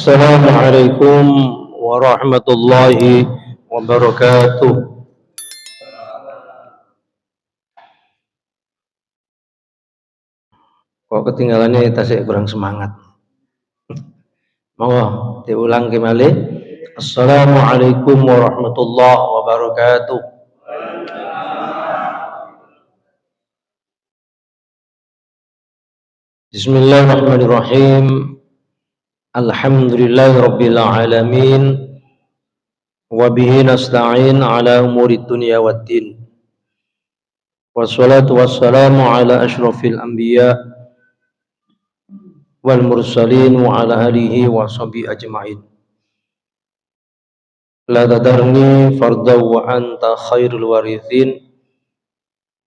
Assalamualaikum warahmatullahi wabarakatuh. Kok ketinggalannya tasik kurang semangat. Monggo diulang kembali. Assalamualaikum warahmatullahi wabarakatuh. Bismillahirrahmanirrahim. Alhamdulillahirabbil alamin. Wa bihi nasta'in ala umuri dunya waddin. Wassalatu wassalamu ala asyrafil anbiya wal mursalin wa ala alihi wa sahbihi ajma'in. La tadarni fardaw wa anta khairul warithin.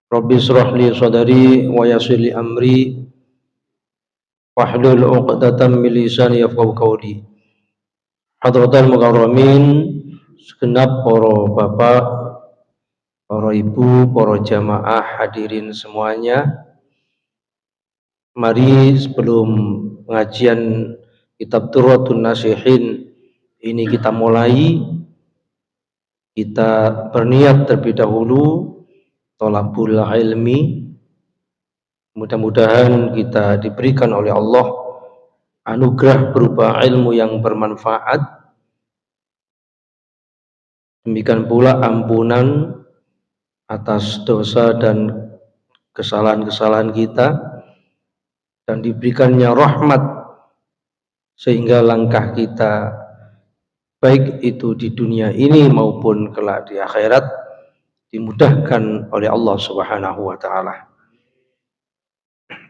Rabbi israh li sadri wa yassir li amri wahlul 'uqdatam min lisani yafqahu qawli. Hadratal mukarramin, segenap para bapak, para ibu, para jamaah hadirin semuanya. Mari sebelum pengajian kitab Durratun Nasihin ini kita mulai, kita berniat terlebih dahulu thalabul ilmi. Mudah-mudahan kita diberikan oleh Allah anugerah berupa ilmu yang bermanfaat. Demikian pula ampunan atas dosa dan kesalahan-kesalahan kita, dan diberikannya rahmat sehingga langkah kita baik itu di dunia ini maupun kelak di akhirat dimudahkan oleh Allah Subhanahu wa taala.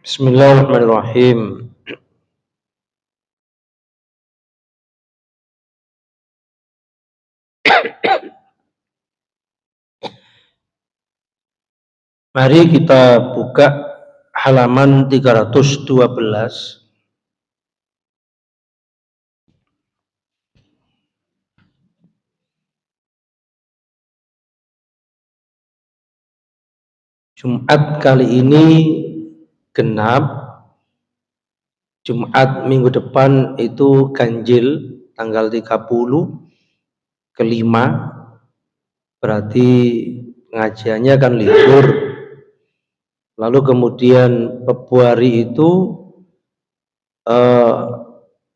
Bismillahirrahmanirrahim. Mari kita buka halaman 312. Jumat kali ini genap. Jumat minggu depan itu ganjil tanggal 30 kelima, berarti pengajiannya kan libur. Lalu kemudian Februari itu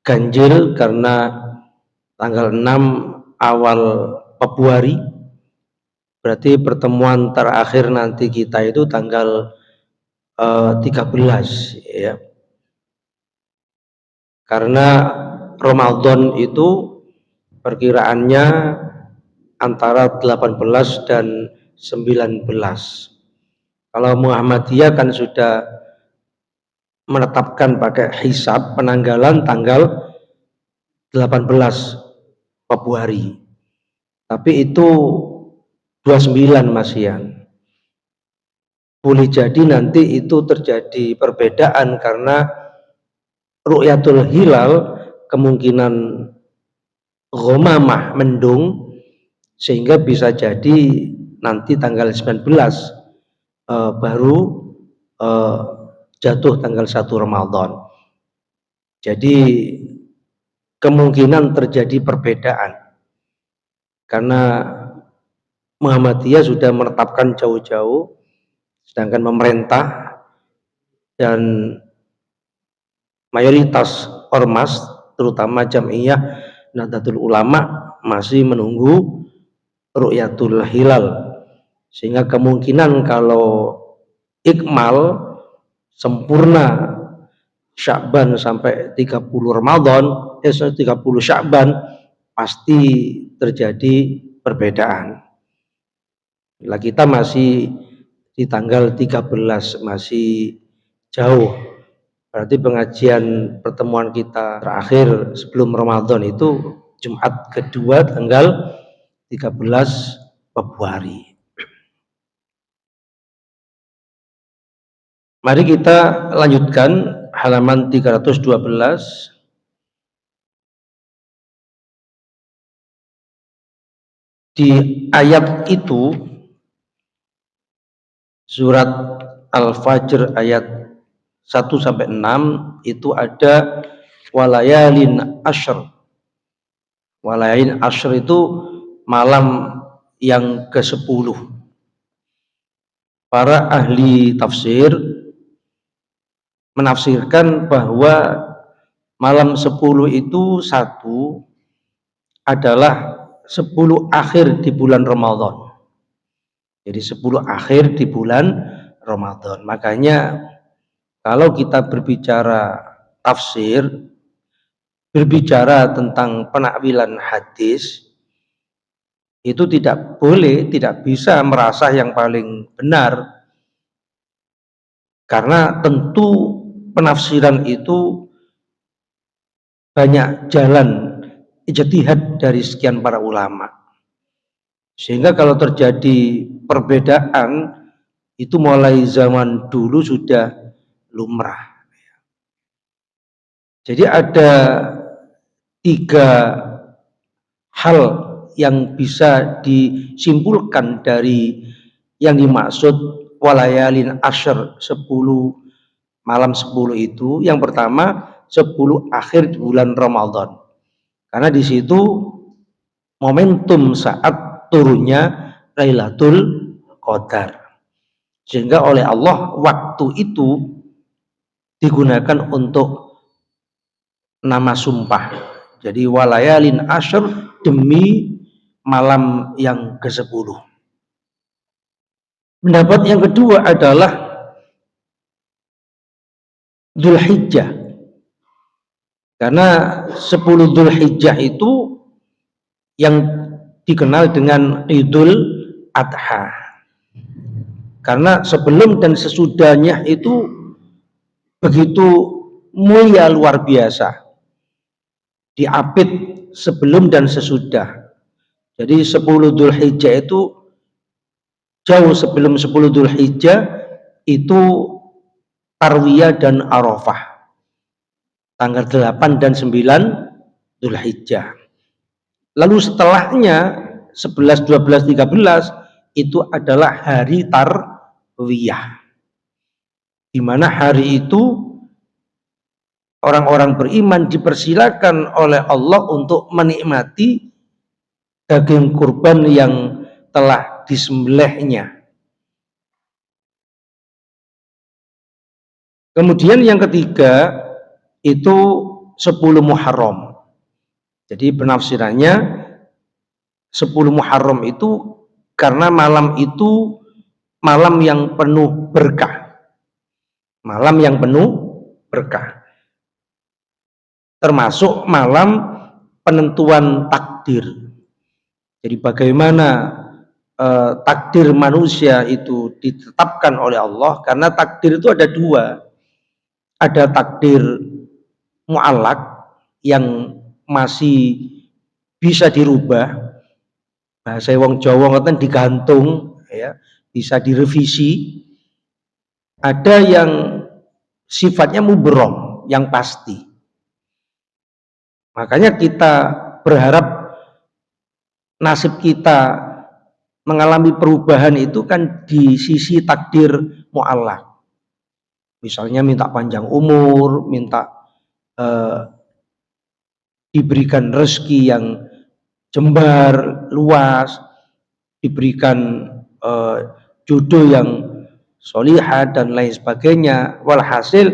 ganjil karena tanggal 6 awal Februari, berarti pertemuan terakhir nanti kita itu tanggal 13 ya. Karena Ramadan itu perkiraannya antara 18 dan 19. Kalau Muhammadiyah kan sudah menetapkan pakai hisab penanggalan tanggal 18 Februari. Tapi itu 29 Masian. Boleh jadi nanti itu terjadi perbedaan karena ru'yatul hilal kemungkinan ghamamah mendung, sehingga bisa jadi nanti tanggal 19 baru jatuh tanggal 1 Ramadan. Jadi kemungkinan terjadi perbedaan karena Muhammadiyah sudah menetapkan jauh-jauh, sedangkan pemerintah dan mayoritas ormas terutama Jam'iyah Nahdlatul Ulama masih menunggu ru'yatul hilal, sehingga kemungkinan kalau ikmal sempurna Sya'ban sampai 30 Ramadan 30 Sya'ban pasti terjadi perbedaan. Lah kita masih di tanggal 13, masih jauh. Berarti pengajian pertemuan kita terakhir sebelum Ramadan itu Jumat kedua tanggal 13 Februari. Mari kita lanjutkan halaman 312. Di ayat itu, surat Al-Fajr ayat 1-6 itu ada walayalin asyr. Walayalin ashr itu malam yang ke-10. Para ahli tafsir menafsirkan bahwa malam 10 itu satu adalah 10 akhir di bulan Ramadan. Jadi 10 akhir di bulan Ramadan. Makanya kalau kita berbicara tafsir, berbicara tentang penakwilan hadis, itu tidak boleh, tidak bisa merasa yang paling benar, karena tentu penafsiran itu banyak jalan ijtihad dari sekian para ulama, sehingga kalau terjadi perbedaan itu mulai zaman dulu sudah lumrah. Jadi ada 3 hal yang bisa disimpulkan dari yang dimaksud walayalin ashr, 10 malam 10 itu. Yang pertama 10 akhir di bulan Ramadan, karena di situ momentum saat turunnya Lailatul Qadar, sehingga oleh Allah waktu itu digunakan untuk nama sumpah. Jadi walayalin ashr, demi malam yang ke-10. Pendapat yang kedua adalah Dzulhijjah, karena 10 Dzulhijjah itu yang dikenal dengan Idul Adha, karena sebelum dan sesudahnya itu begitu mulia, luar biasa, diapit sebelum dan sesudah. Jadi 10 Dzulhijjah itu jauh sebelum 10 Dzulhijjah itu Tarwiyah dan Arafah, tanggal 8 dan 9 Dzulhijjah. Lalu setelahnya 11, 12, 13 itu adalah hari Tarwiyah, di mana hari itu orang-orang beriman dipersilakan oleh Allah untuk menikmati daging kurban yang telah disembelihnya. Kemudian yang ketiga itu 10 Muharram. Jadi penafsirannya 10 Muharram itu karena malam itu malam yang penuh berkah. Malam yang penuh berkah. Termasuk malam penentuan takdir. Jadi bagaimana takdir manusia itu ditetapkan oleh Allah, karena takdir itu ada 2. Ada takdir mu'allaq yang masih bisa dirubah, bahasa wong Jawa ngoten digantung ya, bisa direvisi. Ada yang sifatnya mubrom, yang pasti. Makanya kita berharap nasib kita mengalami perubahan itu kan di sisi takdir mu'allaq. Misalnya minta panjang umur, minta diberikan rezeki yang jembar, luas, diberikan jodoh yang solihah dan lain sebagainya. Walhasil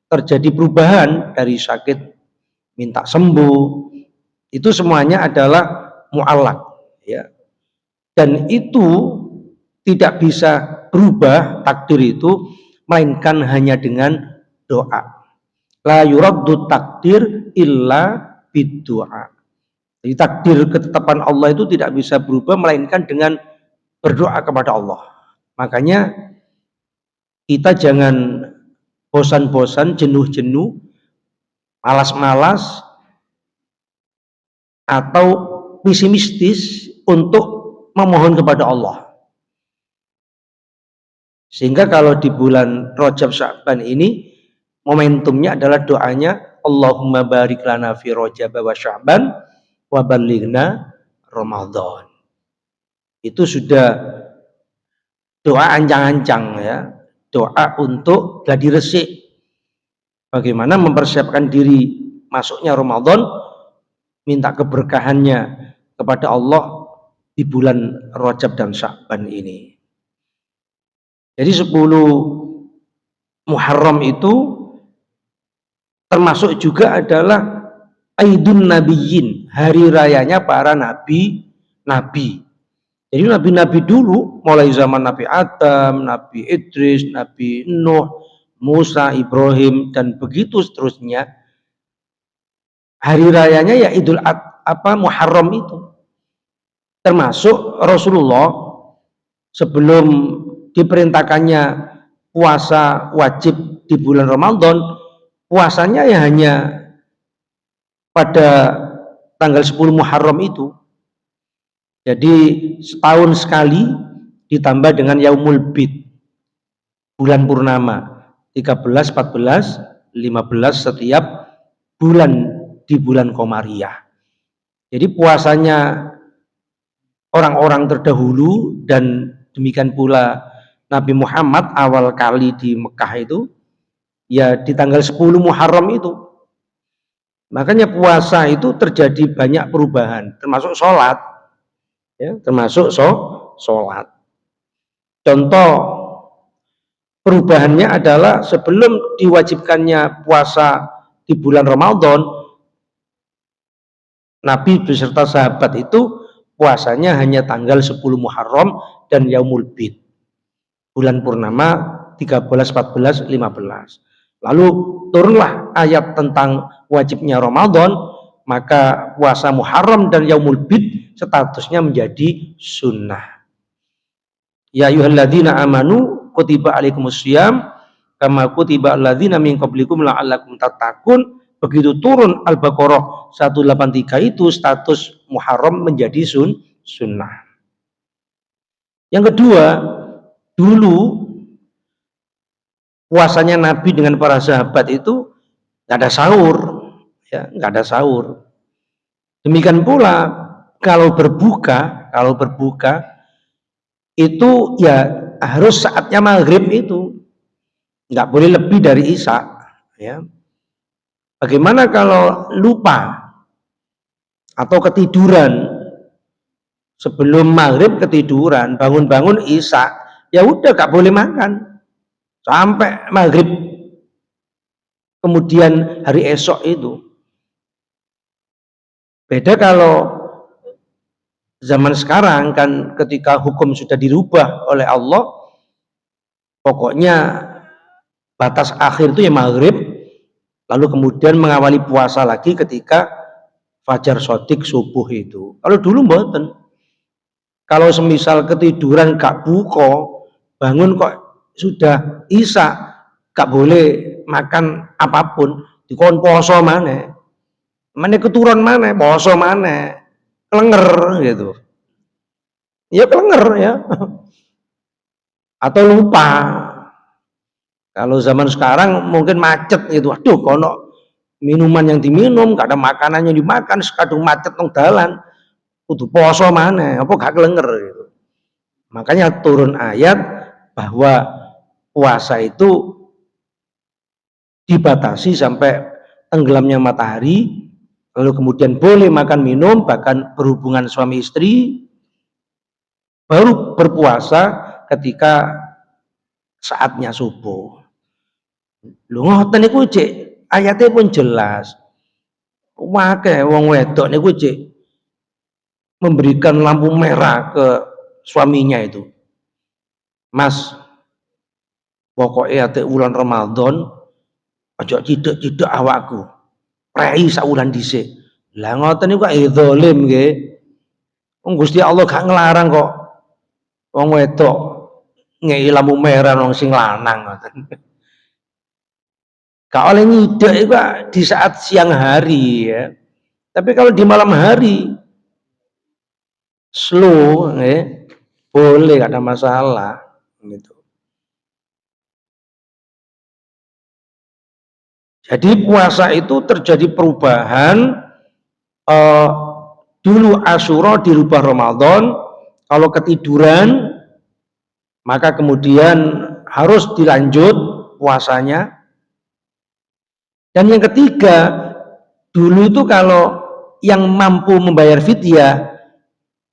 terjadi perubahan dari sakit minta sembuh, itu semuanya adalah mu'allaq ya. Dan itu tidak bisa berubah takdir itu, melainkan hanya dengan doa. La yuraddu takdir illa biddu'a. Jadi takdir ketetapan Allah itu tidak bisa berubah melainkan dengan berdoa kepada Allah. Makanya kita jangan bosan-bosan, jenuh-jenuh, malas-malas, atau pesimistis untuk memohon kepada Allah. Sehingga kalau di bulan Rajab Sya'ban ini momentumnya adalah doanya Allahumma barik lana fi Rajab wa Sya'ban wa ballighna Ramadan. Itu sudah doa ancang-ancang ya, doa untuk gladi resik. Bagaimana mempersiapkan diri masuknya Ramadan minta keberkahannya kepada Allah di bulan Rajab dan Sya'ban ini. Jadi 10 Muharram itu termasuk juga adalah Aidun Nabiyyin, hari rayanya para nabi. Jadi nabi-nabi dulu, mulai zaman Nabi Adam, Nabi Idris, Nabi Nuh, Musa, Ibrahim, dan begitu seterusnya, hari rayanya ya Muharram itu. Termasuk Rasulullah sebelum diperintahkannya puasa wajib di bulan Ramadan, puasanya ya hanya pada tanggal 10 Muharram itu. Jadi setahun sekali ditambah dengan Yaumul Bid, bulan purnama, 13, 14, 15 setiap bulan di bulan Komariah. Jadi puasanya orang-orang terdahulu dan demikian pula Nabi Muhammad awal kali di Mekah itu ya di tanggal 10 Muharram itu. Makanya puasa itu terjadi banyak perubahan, termasuk sholat, ya, termasuk sholat. Contoh perubahannya adalah sebelum diwajibkannya puasa di bulan Ramadan, Nabi beserta sahabat itu puasanya hanya tanggal 10 Muharram dan Yaumul Bid, bulan purnama 13, 14, 15. Lalu turunlah ayat tentang wajibnya Ramadan, maka puasa Muharram dan Yaumul Bid statusnya menjadi sunnah. Ya ayyuhalladzina amanu kutiba alaikumussyam kama kutiba alladzina min qablikum la'allakum tattaqun. Begitu turun Al-Baqarah 183 itu status Muharram menjadi sunnah. Yang kedua, dulu puasanya Nabi dengan para sahabat itu nggak ada sahur, ya, nggak ada sahur. Demikian pula kalau berbuka itu ya harus saatnya maghrib itu, nggak boleh lebih dari isya. Ya. Bagaimana kalau lupa atau ketiduran sebelum maghrib, ketiduran, bangun-bangun isya, ya udah nggak boleh makan sampai maghrib kemudian hari esok itu. Beda kalau zaman sekarang kan ketika hukum sudah dirubah oleh Allah, pokoknya batas akhir itu ya maghrib, lalu kemudian mengawali puasa lagi ketika fajar shodiq subuh itu. Kalau dulu mboten. Kalau semisal ketiduran gak buka, bangun kok sudah isya, gak boleh makan apapun, dikon poso mana keturun mana, poso mana, kelenger gitu. Ya kelenger ya. Atau lupa. Kalau zaman sekarang mungkin macet gitu. Aduh, kono minuman yang diminum, gak ada makanan yang dimakan, sekadung macet nang dalan. Kudu poso mana, apa gak kelenger gitu. Makanya turun ayat bahwa puasa itu dibatasi sampai tenggelamnya matahari, lalu kemudian boleh makan minum, bahkan berhubungan suami istri, baru berpuasa ketika saatnya subuh. Lho ngoten niku cek ayatnya pun jelas. Wae wong wedok niku cek memberikan lampu merah ke suaminya itu. Mas, pokoknya ate wulan Ramadan aja cidek-cidek awakku. Prei sak wulan dhisik. Lah ngoten niku kok zalim nggih. Wong Gusti Allah gak ngelarang kok wong wedok ngei lampu merah wong sing lanang ngoten. Gak oleh nyidek itu di saat siang hari ya. Tapi kalau di malam hari slow boleh, gak ada masalah gitu. Jadi puasa itu terjadi perubahan, dulu Asyura dirubah Ramadan, kalau ketiduran maka kemudian harus dilanjut puasanya. Dan yang ketiga, dulu itu kalau yang mampu membayar fidyah,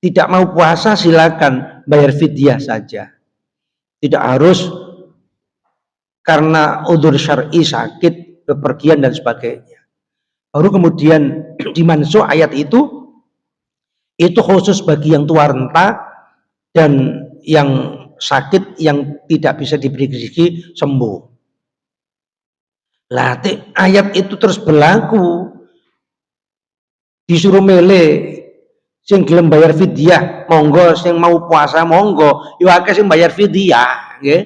tidak mau puasa silakan bayar fidyah saja. Tidak harus karena udzur syar'i sakit, bepergian dan sebagainya. Baru kemudian dimansuh ayat itu khusus bagi yang tua renta dan yang sakit yang tidak bisa diberi rezeki sembuh. Lah ayat itu terus berlaku, disuruh milih sing gelem bayar fidyah monggo, sing mau puasa monggo, yo akeh sing bayar fidyah, nggih.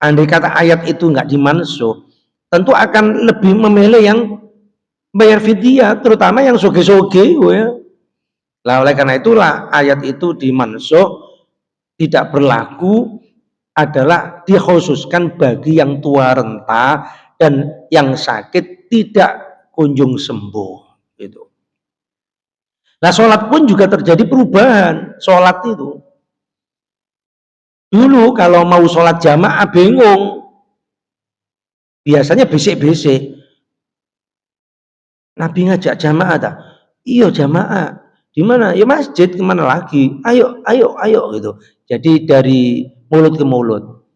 Andai kata ayat itu enggak dimansuh, tentu akan lebih memilih yang bayar fidyah, terutama yang soge-soge ya. Lah oleh karena itulah ayat itu dimansuh, tidak berlaku, adalah dikhususkan bagi yang tua renta dan yang sakit tidak kunjung sembuh gitu. Nah, sholat pun juga terjadi perubahan. Sholat itu dulu kalau mau sholat jamaah bingung, biasanya bisik-bisik. Nabi ngajak jamaah tak? Iya jamaah. Di mana? Ya masjid, kemana lagi? Ayo, ayo, ayo gitu. Jadi dari mulut ke mulut.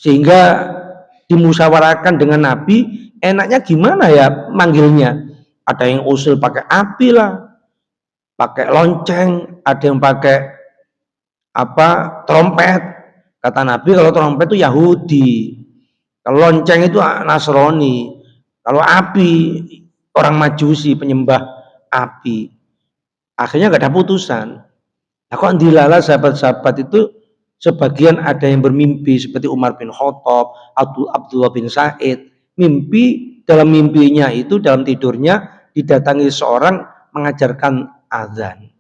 Sehingga dimusyawarahkan dengan Nabi, enaknya gimana ya manggilnya? Ada yang usul pakai api lah, pakai lonceng, ada yang pakai apa trompet. Kata Nabi kalau trompet itu Yahudi, kalau lonceng itu Nasrani, kalau api orang Majusi penyembah api. Akhirnya nggak ada putusan. Nah, kok dilala sahabat-sahabat itu sebagian ada yang bermimpi seperti Umar bin Khattab, Abdullah bin Said, mimpi, dalam mimpinya itu dalam tidurnya didatangi seorang mengajarkan azan.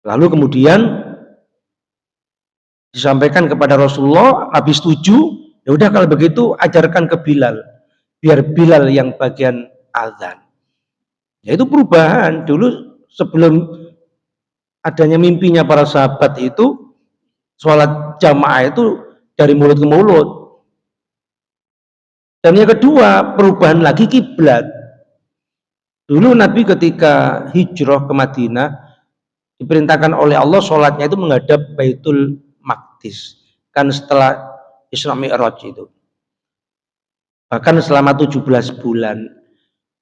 Lalu kemudian disampaikan kepada Rasulullah, Nabi setuju, ya udah kalau begitu ajarkan ke Bilal, biar Bilal yang bagian azan. Ya itu perubahan. Dulu sebelum adanya mimpinya para sahabat itu, sholat jamaah itu dari mulut ke mulut. Dan yang kedua, perubahan lagi kiblat. Dulu Nabi ketika hijrah ke Madinah diperintahkan oleh Allah sholatnya itu menghadap Baitul Maqdis. Kan setelah Isra Mi'raj itu. Bahkan selama 17 bulan.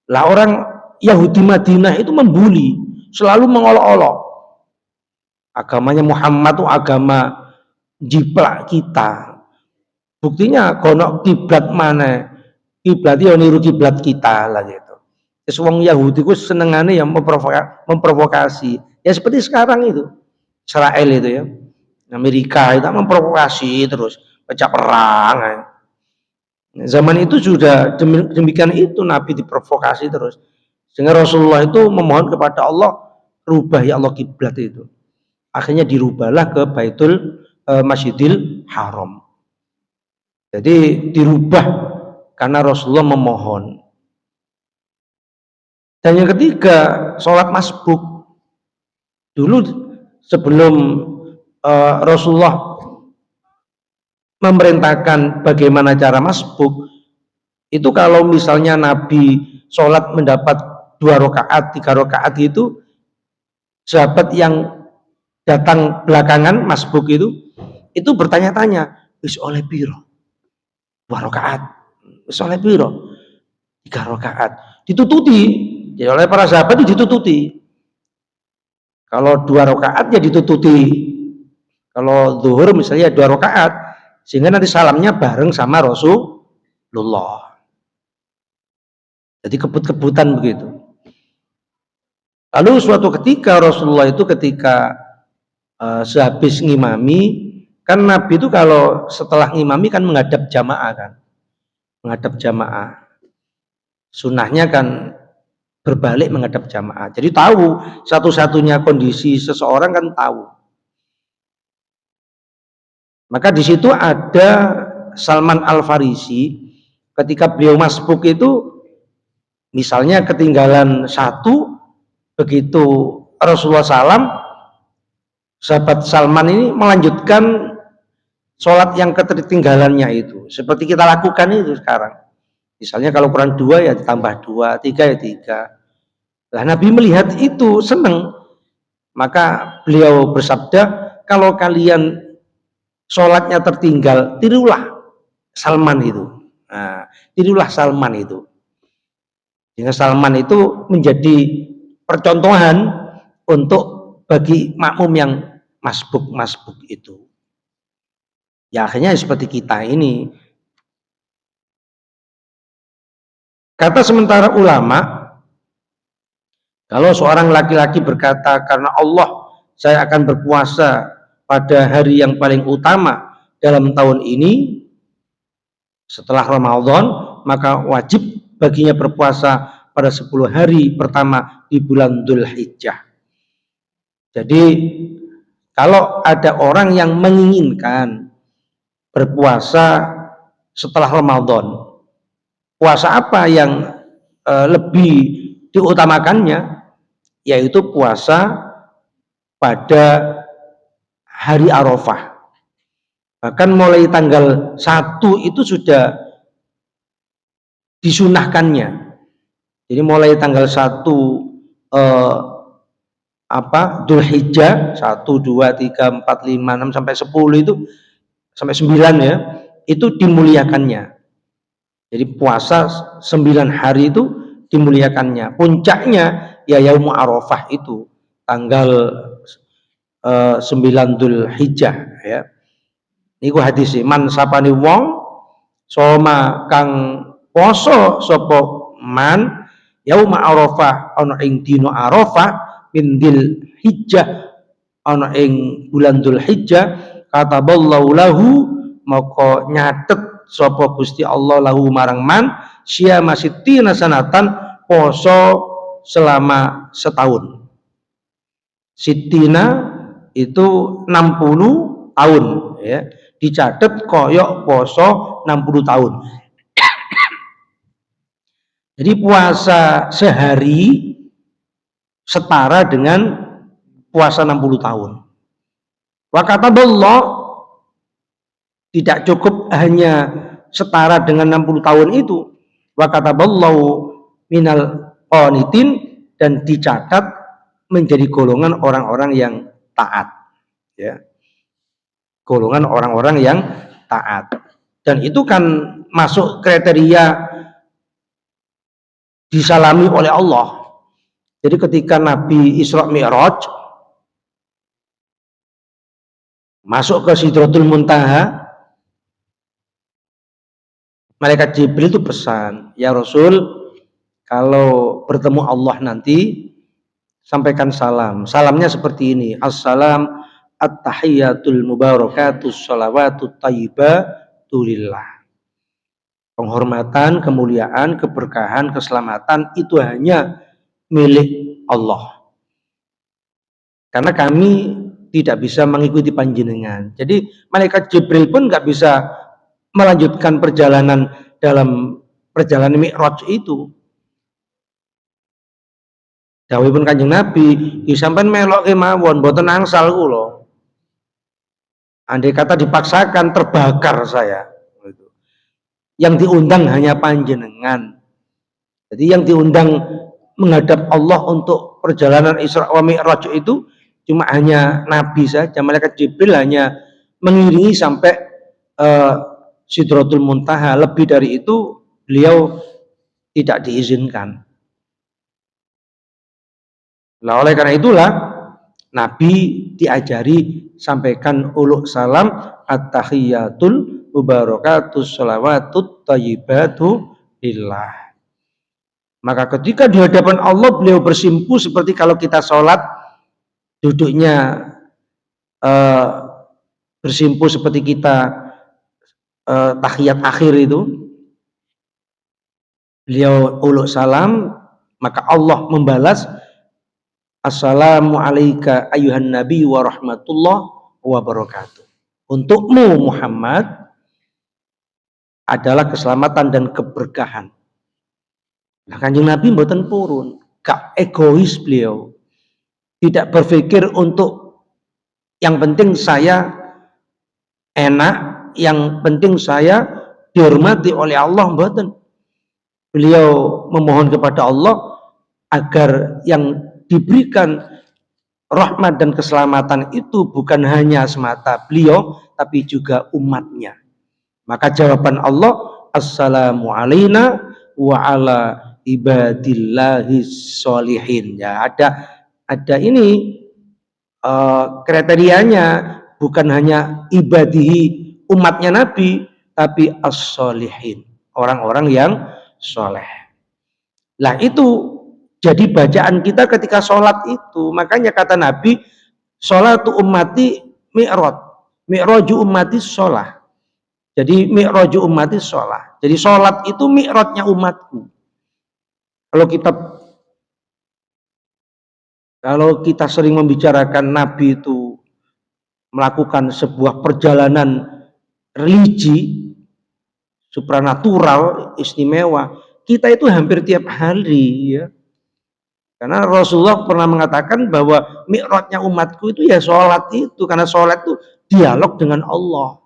Lah orang Yahudi Madinah itu membuli, selalu mengolok-olok. Agamanya Muhammad itu agama jiplak kita. Buktinya gonok kiblat mana? Kiblat ya niru kiblat kita lah gitu. Terus wong Yahudi ku senengane yang memprovokasi. Ya seperti sekarang itu. Israel itu ya. Amerika itu memprovokasi terus, pecah perang. Zaman itu sudah demikian itu Nabi diprovokasi terus. Sehingga Rasulullah itu memohon kepada Allah, rubah ya Allah kiblat itu. Akhirnya dirubahlah ke Masjidil Haram. Jadi dirubah karena Rasulullah memohon. Dan yang ketiga, sholat masbuk. Dulu sebelum Rasulullah memerintahkan bagaimana cara masbuk, itu kalau misalnya Nabi sholat mendapat 2 rakaat, 3 rakaat itu, sahabat yang datang belakangan masbuk itu bertanya-tanya, wis oleh piro? 2 rakaat. Wis oleh piro? 3 rakaat. Ditututi. Jadi oleh para sahabat itu ditututi. Kalau 2 rakaat ya ditututi. Kalau zuhur misalnya 2 rakaat, sehingga nanti salamnya bareng sama Rasulullah. Jadi kebut-kebutan begitu. Lalu suatu ketika Rasulullah itu ketika sehabis ngimami, kan Nabi itu kalau setelah ngimami kan menghadap jamaah kan. Menghadap jamaah. Sunnahnya kan berbalik menghadap jamaah. Jadi tahu satu-satunya kondisi seseorang kan tahu. Maka di situ ada Salman Al-Farisi ketika beliau masbuk itu misalnya ketinggalan 1, begitu Rasulullah SAW, sahabat Salman ini melanjutkan sholat yang ketertinggalannya itu seperti kita lakukan itu sekarang. Misalnya kalau kurang 2 ya ditambah 2, 3 ya 3. Nah, Nabi melihat itu senang, maka beliau bersabda, kalau kalian sholatnya tertinggal, tirulah Salman itu. Nah, tirulah Salman itu. Sehingga Salman itu menjadi percontohan untuk bagi makmum yang masbuk itu. Ya akhirnya seperti kita ini. Kata sementara ulama, kalau seorang laki-laki berkata, karena Allah saya akan berpuasa pada hari yang paling utama dalam tahun ini setelah Ramadan, maka wajib baginya berpuasa pada 10 hari pertama di bulan Dzulhijjah. Jadi kalau ada orang yang menginginkan berpuasa setelah Ramadan, puasa apa yang lebih diutamakannya, yaitu puasa pada hari Arafah. Bahkan mulai tanggal 1 itu sudah disunahkannya. Jadi mulai tanggal 1 Dzulhijjah 1, 2, 3, 4, 5, 6 sampai 10 itu sampai 9 ya, itu dimuliakannya. Jadi puasa 9 hari itu dimuliakannya. Puncaknya ya Yaumul Arafah itu tanggal 9 Dzulhijjah ya. Niku hadis man sapane wong soma kang poso sapa man Yaumul Arafah ana ing dina Arafah min Dzulhijjah ana ing bulan Dzulhijjah kataballahu lahu maka nyatet sapa Gusti Allah lahu marang man syiyama sittina sanatan poso selama setahun. Sittina itu 60 tahun ya, dicatat koyok poso 60 tahun. Jadi puasa sehari setara dengan puasa 60 tahun. Wa kataballah tidak cukup hanya setara dengan 60 tahun itu. Wa kataballahu minal qanitin dan dicatat menjadi golongan orang-orang yang taat ya. Golongan orang-orang yang taat. Dan itu kan masuk kriteria disalami oleh Allah. Jadi ketika Nabi Isra Mi'raj masuk ke Sidratul Muntaha, malaikat Jibril itu pesan, ya Rasul, kalau bertemu Allah nanti sampaikan salam. Salamnya seperti ini, assalam at-tahiyyatul mubarakatus shalawatut thayyibatu lillah. Penghormatan, kemuliaan, keberkahan, keselamatan itu hanya milik Allah. Karena kami tidak bisa mengikuti panjenengan. Jadi malaikat Jibril pun nggak bisa melanjutkan perjalanan dalam perjalanan Mi'raj itu. Dawuhipun Kanjeng Nabi, sampean melok kemawon mboten angsal kula. Andai kata dipaksakan terbakar saya. Yang diundang hanya panjenengan. Jadi yang diundang menghadap Allah untuk perjalanan Isra wa Mi'raj itu cuma hanya Nabi saja. Malaikat Jibril hanya mengiringi sampai Sidratul Muntaha. Lebih dari itu beliau tidak diizinkan. Nah, oleh karena itulah Nabi diajari sampaikan uluk salam at-tahiyyatul mubarakatus shalawatut thayyibatu lillah. Maka ketika di hadapan Allah beliau bersimpu seperti kalau kita sholat duduknya bersimpu seperti kita tahiyat akhir itu. Beliau uluk salam, maka Allah membalas assalamu alayka ayuhan nabi wa rahmatullah wa barakatuh. Untukmu Muhammad adalah keselamatan dan keberkahan. Nah, Kanjeng Nabi mboten purun, gak egois beliau. Tidak berpikir untuk yang penting saya enak, yang penting saya dihormati oleh Allah, mboten. beliau memohon kepada Allah agar yang diberikan rahmat dan keselamatan itu bukan hanya semata beliau, tapi juga umatnya. Maka jawaban Allah, assalamu alaina wa ala ibadillahis sholihin. Ya, ada ini kriterianya, bukan hanya ibadihi umatnya Nabi, tapi as-sholihin, orang-orang yang soleh. Lah itu jadi bacaan kita ketika sholat itu. Makanya kata Nabi, sholatu ummati mi'raj, mi'raju ummati sholah. Jadi mi'raju ummati sholah. Jadi sholat itu mi'rajnya umatku. Kalau kita sering membicarakan Nabi itu melakukan sebuah perjalanan religi supranatural istimewa, kita itu hampir tiap hari, ya. Karena Rasulullah pernah mengatakan bahwa mi'rajnya umatku itu ya sholat itu, karena sholat itu dialog dengan Allah.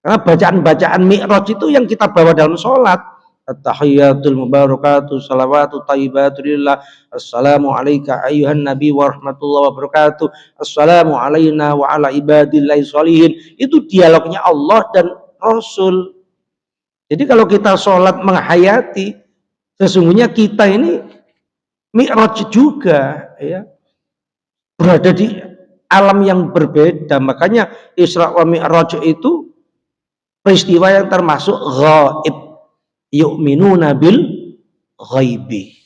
Karena bacaan-bacaan mi'raj itu yang kita bawa dalam sholat. At-tahiyyatul mubarakatuh salawatu tayyibatu lillah. Assalamu alayka ayyuhan nabi wa rahmatullahi wa barakatuh. Assalamu alayna wa ala ibadillahi sholihin. Itu dialognya Allah dan Rasul. Jadi kalau kita sholat menghayati, sesungguhnya kita ini mi'raj juga, ya, berada di alam yang berbeda. Makanya Isra wa Mi'raj itu peristiwa yang termasuk ghaib, yu'minuna bil ghaibi,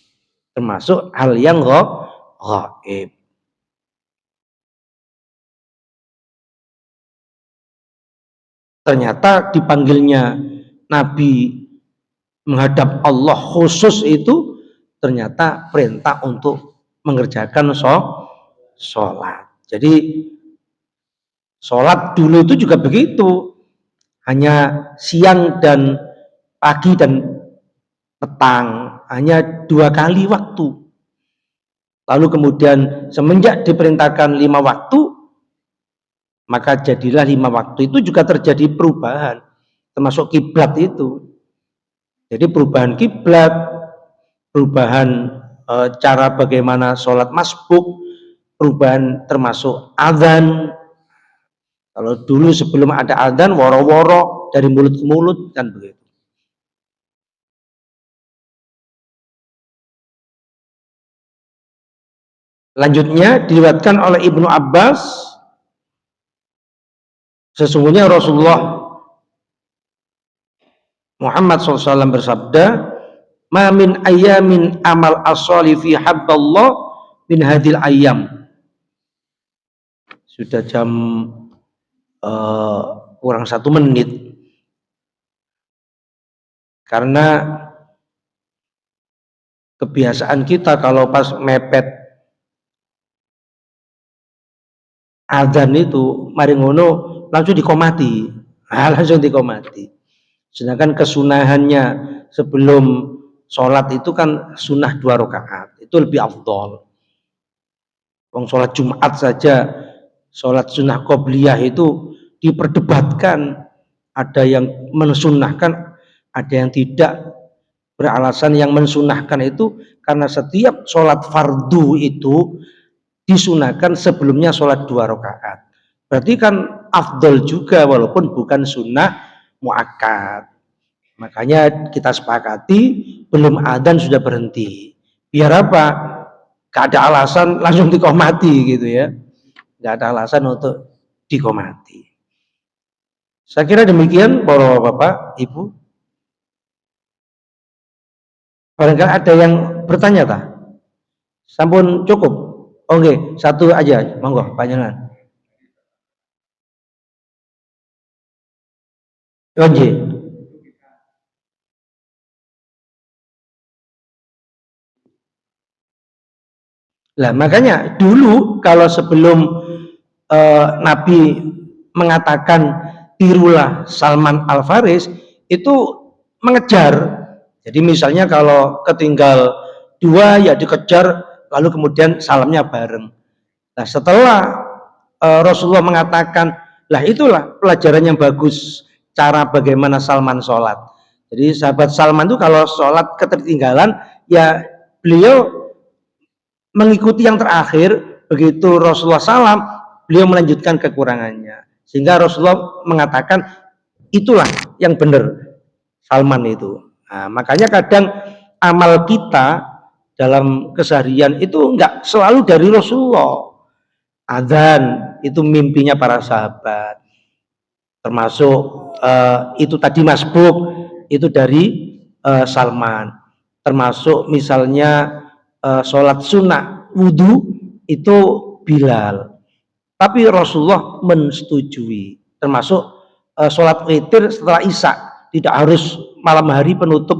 termasuk hal yang ghaib. Ternyata dipanggilnya Nabi menghadap Allah khusus itu ternyata perintah untuk mengerjakan sholat. Jadi sholat dulu itu juga begitu, hanya siang dan pagi dan petang, hanya 2 kali waktu. Lalu kemudian semenjak diperintahkan 5 waktu, maka jadilah 5 waktu. Itu juga terjadi perubahan, termasuk kiblat itu. Jadi perubahan kiblat, perubahan cara bagaimana sholat masbuk, perubahan termasuk azan. Kalau dulu sebelum ada azan, woro-woro dari mulut ke mulut, kan begitu. Lanjutnya diriwayatkan oleh Ibnu Abbas, sesungguhnya Rasulullah Muhammad SAW bersabda, ma min ayamin amal as-soli fi habballah min hadil ayam. Sudah jam kurang 1 menit, karena kebiasaan kita kalau pas mepet azan itu mari ngono langsung dikomati. Langsung dikomati. Sedangkan kesunahannya sebelum sholat itu kan sunnah 2 rakaat, itu lebih afdol. Wong sholat Jumat saja, sholat sunnah qobliyah itu diperdebatkan, ada yang mensunnahkan, ada yang tidak. Beralasan yang mensunnahkan itu karena setiap sholat fardu itu disunahkan sebelumnya sholat 2 rakaat. Berarti kan afdol juga walaupun bukan sunnah muakkad. Makanya kita sepakati belum adzan sudah berhenti. Biar apa? Gak ada alasan langsung dikomati gitu ya. Gak ada alasan untuk dikomati. Saya kira demikian para bapak, ibu. Barangkali ada yang bertanya tak? Sampun cukup? Oke, 1 aja, monggo panjenengan. Oke. Lah makanya dulu kalau sebelum Nabi mengatakan tirulah Salman Al Faris itu mengejar. Jadi misalnya kalau ketinggal 2 ya dikejar, lalu kemudian salamnya bareng. Nah setelah Rasulullah mengatakan, lah itulah pelajaran yang bagus cara bagaimana Salman sholat. Jadi sahabat Salman itu kalau sholat ketertinggalan, ya beliau mengikuti yang terakhir. Begitu Rasulullah salam, beliau melanjutkan kekurangannya. Sehingga Rasulullah mengatakan itulah yang benar Salman itu. Nah, makanya kadang amal kita dalam keseharian itu enggak selalu dari Rasulullah. Adzan itu mimpinya para sahabat, termasuk itu tadi masbuk itu dari Salman, termasuk misalnya sholat sunnah wudhu itu Bilal, tapi Rasulullah mensetujui, termasuk sholat witir setelah Isya tidak harus malam hari penutup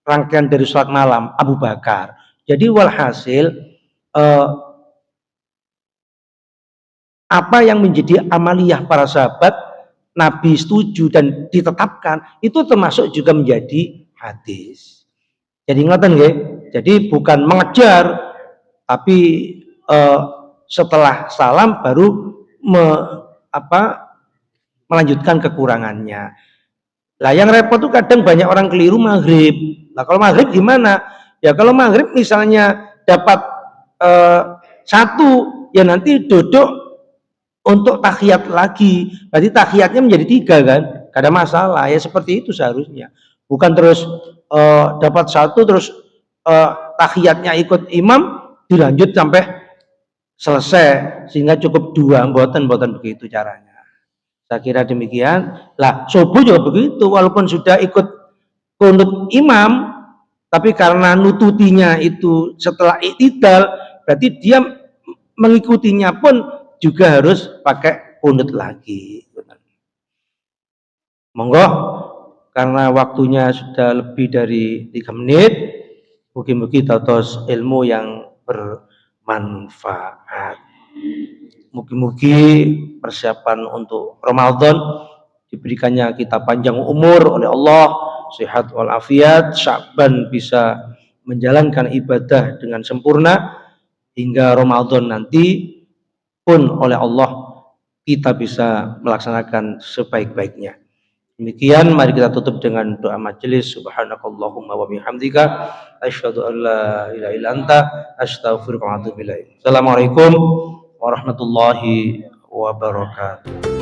rangkaian dari sholat malam Abu Bakar. Jadi walhasil apa yang menjadi amaliyah para sahabat Nabi setuju dan ditetapkan itu termasuk juga menjadi hadis. Jadi ngoten nggih. Jadi bukan mengejar, tapi setelah salam baru melanjutkan kekurangannya. Lah yang repot tuh kadang banyak orang keliru maghrib. Nah kalau maghrib gimana? Ya kalau maghrib misalnya dapat satu, ya nanti duduk untuk tahiyat lagi, berarti tahiyatnya menjadi 3 kan, gak ada masalah ya, seperti itu seharusnya. Bukan terus dapat satu terus tahiyatnya ikut imam dilanjut sampai selesai sehingga cukup 2, mboten begitu caranya. Saya kira demikian. Lah subuh juga begitu, walaupun sudah ikut kunut imam, tapi karena nututinya itu setelah iktidal, berarti dia mengikutinya pun juga harus pakai kunut lagi. Monggo, karena waktunya sudah lebih dari 3 menit, mugi-mugi dados ilmu yang bermanfaat. Mugi-mugi persiapan untuk Ramadan diberikannya kita panjang umur oleh Allah, sehat walafiat, Sya'ban bisa menjalankan ibadah dengan sempurna hingga Ramadan nanti pun oleh Allah kita bisa melaksanakan sebaik-baiknya. Demikian, mari kita tutup dengan doa majelis. Subhanakallahumma wa bihamdika asyhadu an la ilaha illa anta astaghfiruka wa atubu ilaik. Assalamualaikum warahmatullahi wabarakatuh.